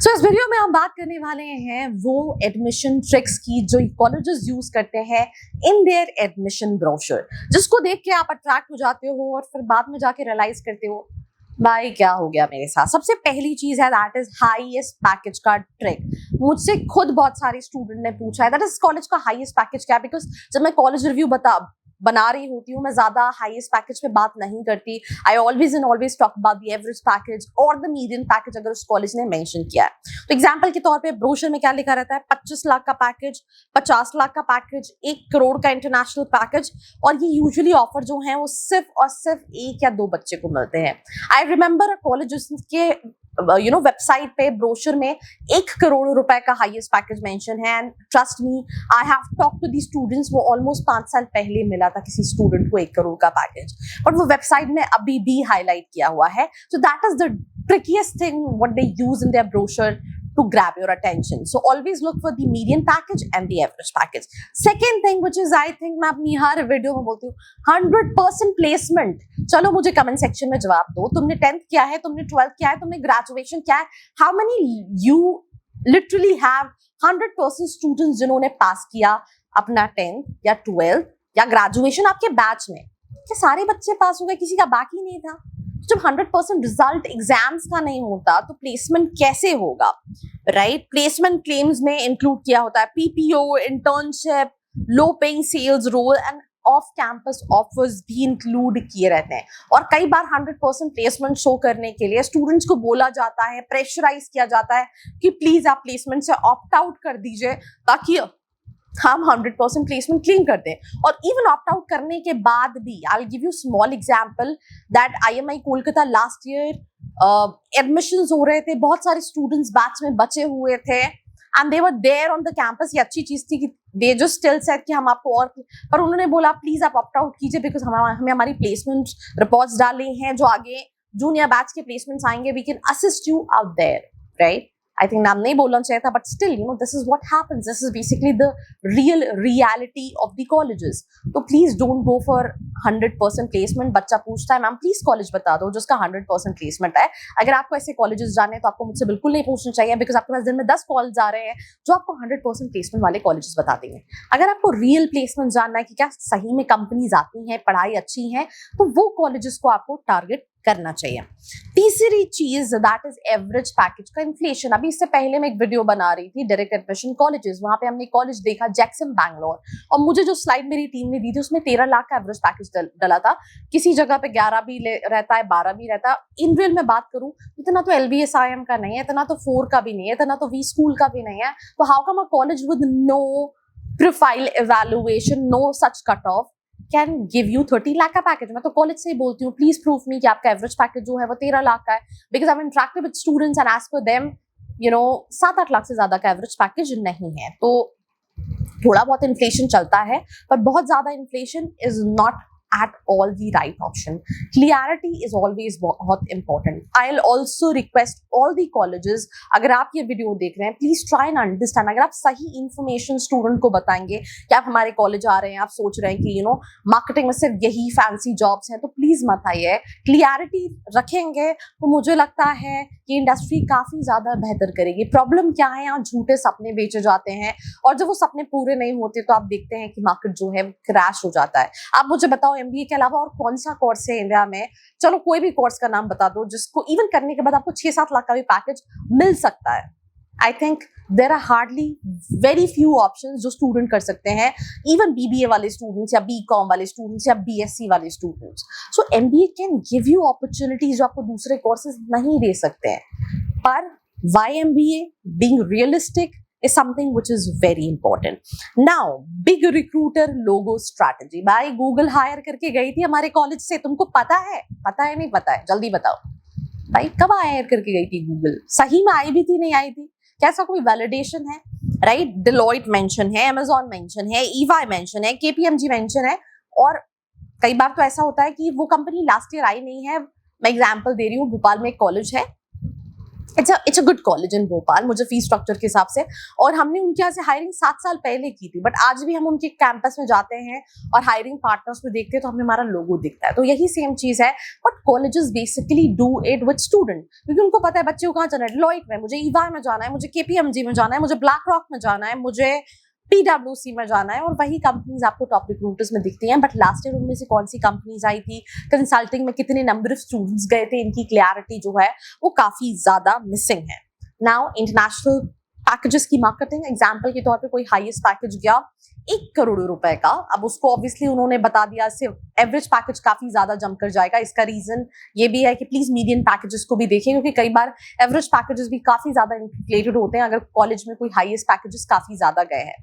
तो इस वीडियो में हम बात करने वाले हैं वो एडमिशन ट्रिक्स की जो कॉलेजेस यूज करते हैं इन देयर एडमिशन ब्रोशर, जिसको देख के आप अट्रैक्ट हो जाते हो और फिर बाद में जाके रियलाइज करते हो भाई क्या हो गया मेरे साथ। सबसे पहली चीज है दैट इज हाईएस्ट पैकेज का ट्रिक। मुझसे खुद बहुत सारे स्टूडेंट ने पूछा है दैट इज कॉलेज का हाईएस्ट पैकेज क्या है, बिकॉज जब मैं कॉलेज रिव्यू बना रही होती हूँ मैं ज्यादा हाईएस्ट पैकेज पे बात नहीं करती। I always and always talk about the average package और द मीडियन पैकेज अगर उस कॉलेज ने मेंशन किया है। तो एग्जांपल के तौर पे ब्रोशर में क्या लिखा रहता है, 25 लाख का पैकेज, 50 लाख का पैकेज, 1 करोड़ का इंटरनेशनल पैकेज, और ये यूजुअली ऑफर जो है वो सिर्फ और सिर्फ 1 या 2 बच्चे को मिलते हैं। आई रिमेंबर अ कॉलेज जिसके वेबसाइट पे ब्रोशर में 1 करोड़ रुपए का हाईएस्ट पैकेज मेंशन है, and trust me I have talk to the students. वो ऑलमोस्ट 5 साल पहले मिला था किसी स्टूडेंट को 1 करोड़ का पैकेज, बट वो वेबसाइट में अभी भी हाईलाइट किया हुआ है। So that is the ट्रिकीएस्ट thing what they use in their brochure to grab your attention. So always look for the median package and the average package. Second thing which is I think मैं अपनी हर video में बोलती हूँ 100% placement. चलो मुझे comment section में जवाब दो, तुमने 10th किया है, तुमने 12th किया है, तुमने ग्रेजुएशन किया है, how many you literally have 100% students जिन्होंने पास किया अपना 10th या 12th या ग्रेजुएशन आपके बैच में? क्या सारे बच्चे पास हो गए, किसी का बाकी नहीं था? जब 100% रिजल्ट एग्जाम्स का नहीं होता तो प्लेसमेंट कैसे होगा, राइट? प्लेसमेंट क्लेम्स में इंक्लूड किया होता है PPO, internship, low paying sales role and off campus offers भी इंक्लूड किए रहते हैं। और कई बार 100% प्लेसमेंट शो करने के लिए स्टूडेंट्स को बोला जाता है, प्रेशराइज किया जाता है कि प्लीज आप प्लेसमेंट से ऑप्ट आउट कर दीजिए ताकि हम 100% प्लेसमेंट क्लेम करते हैं। और इवन ऑप्ट आउट करने के बाद भी I will give you small example that IMI Kolkata last year admissions हो रहे थे, बहुत सारे स्टूडेंट्स बैच में बचे हुए थे and they were there on the campus. ये अच्छी चीज थी कि दे जो स्टिल सेड कि हम आपको और, पर उन्होंने बोला प्लीज आप ऑप्ट आउट कीजिए बिकॉज हमें हमारी प्लेसमेंट रिपोर्ट्स डाली हैं, जो आगे जूनियर बैच के प्लेसमेंट्स आएंगे we can assist you out there, right? I think नाम नहीं बोलना चाहिए था, but still, this is what happens. This is basically the real reality of the colleges. तो please don't go for 100% placement. बच्चा पूछता है मैम प्लीज कॉलेज बता दो जिसका 100% प्लेसमेंट है। अगर आपको ऐसे कॉलेजेस जाने हैं तो आपको मुझसे बिल्कुल नहीं पूछना चाहिए, बिकॉज आपके पास दिन में 10 कॉल्स आ रहे हैं जो आपको 100% प्लेसमेंट वाले कॉलेजेस बता देंगे। अगर आपको रियल प्लेसमेंट जानना है कि क्या सही में कंपनीज आती हैं, पढ़ाई अच्छी है, तो वो कॉलेजेस को आपको टारगेट करना चाहिए। तीसरी चीज दैट इज एवरेज पैकेज का इन्फ्लेशन। अभी इससे पहले मैं एक वीडियो बना रही थी डायरेक्ट एडमिशन कॉलेजेस, वहां पे हमने कॉलेज देखा जैक्सन बैंगलोर, और मुझे जो स्लाइड मेरी टीम ने दी थी उसमें 13 लाख का एवरेज पैकेज डला था। किसी जगह पे 11 भी रहता है, 12 भी रहता है। इन रियल में बात करूं इतना तो LBSIM का नहीं है, इतना तो 4 का भी नहीं है, इतना तो V स्कूल का भी नहीं है। तो how come a college with no profile evaluation, no such cut off can give you 30 lakh का पैकेज? मैं तो कॉलेज से ही बोलती हूँ प्लीज प्रूफ मी कि आपका एवरेज पैकेज जो है वो 13 लाख का है, because I am interacted with students and as per them 7-8 lakh से ज्यादा का एवरेज पैकेज नहीं है। तो थोड़ा बहुत इन्फ्लेशन चलता है, पर बहुत ज्यादा inflation is not at all the right option. Clarity is always बहुत important. I'll also request all the colleges, अगर आप ये वीडियो देख रहे हैं प्लीज ट्राई एंड अंडरस्टैंड। अगर आप सही इंफॉर्मेशन स्टूडेंट को बताएंगे कि आप हमारे कॉलेज आ रहे हैं, आप सोच रहे हैं कि मार्केटिंग में सिर्फ यही फैंसी जॉब्स हैं, तो प्लीज मत आइए। क्लियरिटी रखेंगे तो मुझे लगता है कि इंडस्ट्री काफी ज्यादा बेहतर करेगी। प्रॉब्लम क्या है, यहाँ झूठे सपने बेचे जाते हैं और जब वो सपने पूरे नहीं होते तो आप देखते हैं कि मार्केट जो है क्रैश हो जाता है। आप मुझे बताओ MBA के अलावा और कौन सा कोर्स है इंडिया में, चलो कोई भी कोर्स का नाम बता दो जिसको इवन करने के बाद आपको 6-7 लाख का भी पैकेज मिल सकता है। I think there are hardly very few options जो स्टूडेंट कर सकते हैं, इवन BBA वाले स्टूडेंट्स या BCom वाले स्टूडेंट्स या BSc वाले students. So MBA can give you opportunities जो आपको दूसरे कोर्सेज नहीं दे सकते हैं। पर why MBA? Being realistic is something which is very important. Now, big recruiter logo strategy. भाई गूगल हायर करके गई थी हमारे कॉलेज से, तुमको पता है नहीं पता है? जल्दी बताओ भाई, कब हायर करके गई थी गूगल? सही में आई भी थी, नहीं आई थी? क्या ऐसा कोई वैलिडेशन है, राइट? डिलॉयट मेंशन है, Amazon मेंशन है, EY मेंशन है, KPMG मेंशन है, और कई बार तो ऐसा होता है कि वो कंपनी लास्ट ईयर आई नहीं है। मैं एग्जाम्पल दे रही हूँ, भोपाल में एक कॉलेज है it's a good college in Bhopal मुझे फीस स्ट्रक्चर के हिसाब से, और हमने उनके यहाँ से हायरिंग 7 साल पहले की थी, बट आज भी हम उनके कैंपस में जाते हैं और हायरिंग पार्टनर्स में देखते हैं तो हमें हमारा लोगो दिखता है। तो यही सेम चीज है, but colleges basically do it with student, क्योंकि उनको पता है बच्चे को कहाँ जाना है, डेलॉइट में, मुझे ईवाई में जाना है, मुझे केपीएमजी में जाना है, मुझे ब्लैक रॉक में जाना है, मुझे PwC में जाना है, और वही कंपनीज आपको टॉप रिक्रूटर्स में दिखती हैं। बट लास्ट ईयर उनमें से कौन सी कंपनीज आई थी, कंसल्टिंग में कितने नंबर ऑफ स्टूडेंट्स गए थे, इनकी क्लैरिटी जो है वो काफी ज्यादा मिसिंग है। नाउ इंटरनेशनल पैकेजेस की मार्केटिंग, एग्जांपल के तौर पे कोई हाईएस्ट पैकेज गया 1 करोड़ रुपए का, अब उसको ऑब्वियसली उन्होंने बता दिया सिर्फ एवरेज पैकेज काफी ज्यादा जम कर जाएगा। इसका रीजन ये भी है कि प्लीज मीडियन पैकेजेस को भी देखें, क्योंकि कई बार एवरेज पैकेजेस भी काफी ज्यादा इन्फ्लेटेड होते हैं अगर कॉलेज में कोई हाईएस्ट पैकेजेस काफी ज्यादा गए हैं।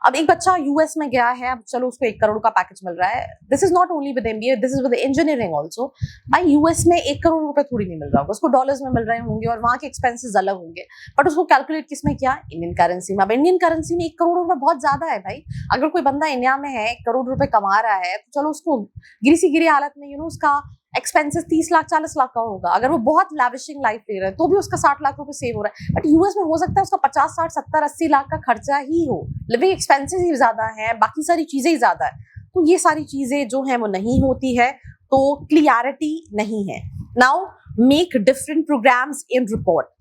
अब एक बच्चा यूएस में गया है, अब चलो उसको 1 करोड़ का पैकेज मिल रहा है, this is not only with MBA, this is with engineering also. भाई यूएस में 1 करोड़ रुपए थोड़ी नहीं मिल रहा होगा, उसको डॉलर्स में मिल रहे होंगे और वहां के एक्सपेंसेस अलग होंगे, बट उसको कैलकुलेट किसमें किया, इंडियन करेंसी में। अब इंडियन करेंसी में 1 करोड़ रुपए बहुत ज्यादा है भाई। अगर कोई बंदा इंडिया में है 1 करोड़ रुपए कमा रहा है, तो चलो उसको गिरी सी गिरी हालत में उसका एक्सपेंसेस 30 लाख 40 लाख का होगा। अगर वो बहुत लैविशिंग लाइफ ले रहा है तो भी उसका 60 लाख रुपए सेव हो रहा है। बट यूएस में हो सकता है उसका 50 60 70 80 लाख का खर्चा ही हो, लिविंग एक्सपेंसेस ही ज्यादा है, बाकी सारी चीजें ही ज्यादा है। तो ये सारी चीजें जो है वो नहीं होती है, तो क्लियरिटी नहीं है। नाउ मेक डिफरेंट प्रोग्राम्स इन रिपोर्ट।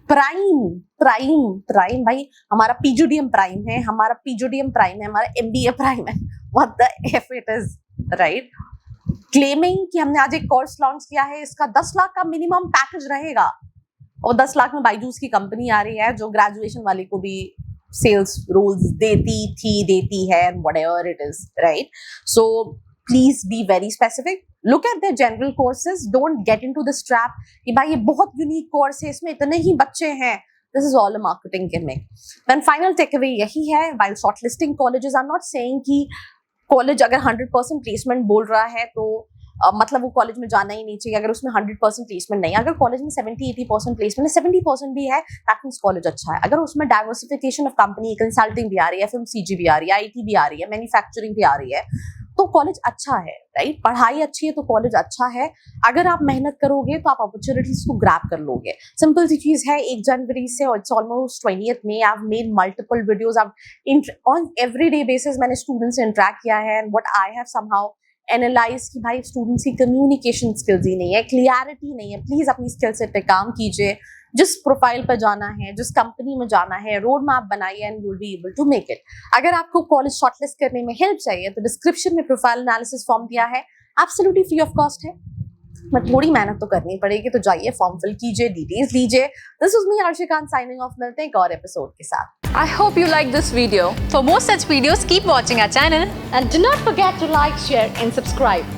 प्राइम भाई, हमारा पीजीडीएम प्राइम है, हमारा एमबीए प्राइम है। What the F it is, right? Claiming कि हमने आज एक कोर्स लॉन्च किया है, इसका 10 लाख का मिनिमम पैकेज रहेगा, और 10 लाख में बायजूस की कंपनी आ रही है जो ग्रेजुएशन वाले को भी सेल्स रोल्स देती है, and whatever it is, right? So please be very specific, look at the general courses, don't get into this trap कि भाई ये बहुत यूनिक कोर्स है, इसमें इतने ही बच्चे हैं। This is all a marketing gimmick. Then final takeaway यही है, while shortlisting colleges, I'm not saying कि कॉलेज अगर 100% प्लेसमेंट बोल रहा है तो मतलब वो कॉलेज में जाना ही नहीं चाहिए अगर उसमें 100% प्लेसमेंट नहीं है। अगर कॉलेज में 70-80% प्लेसमेंट है, 70% भी है, दैट मींस कॉलेज अच्छा है। अगर उसमें डाइवर्सिफिकेशन ऑफ कंपनी, कंसल्टिंग भी आ रही है, FMCG भी आ रही है, IT भी आ रही है, मैन्युफैक्चरिंग भी आ रही है, तो कॉलेज अच्छा है, राइट? पढ़ाई अच्छी है तो कॉलेज अच्छा है। अगर आप मेहनत करोगे तो आप अपॉर्चुनिटीज को ग्रैब कर लोगे। सिंपल सी चीज है, 1 जनवरी से और it's almost 20th May, I have made multiple videos, on everyday basis मैंने स्टूडेंट्स से इंटरेक्ट किया है, and what I have somehow analyse कि भाई स्टूडेंट्स की कम्युनिकेशन स्किल्स ही नहीं है, क्लियरिटी नहीं है। प्लीज अपनी स्किल सेट पे काम कीजिए, जिस प्रोफाइल पर जाना है, जिस कंपनी में जाना है, रोड मैप बनाइए, and you will be able to make it. अगर आपको कॉलेज शॉर्टलिस्ट करने में हेल्प चाहिए तो डिस्क्रिप्शन में प्रोफाइल एनालिसिस फॉर्म दिया है, एब्सोल्युटली फ्री ऑफ कॉस्ट है, बट थोड़ी मेहनत तो करनी पड़ेगी, तो जाइए फॉर्म फिल कीजिए, डिटेल्स लीजिए। दिस वाज मी अर्शिकान साइनिंग ऑफ, मिलते हैं एक और एपिसोड के साथ। I hope you like this video. For more such videos, keep watching our channel And do not forget to like, share and subscribe.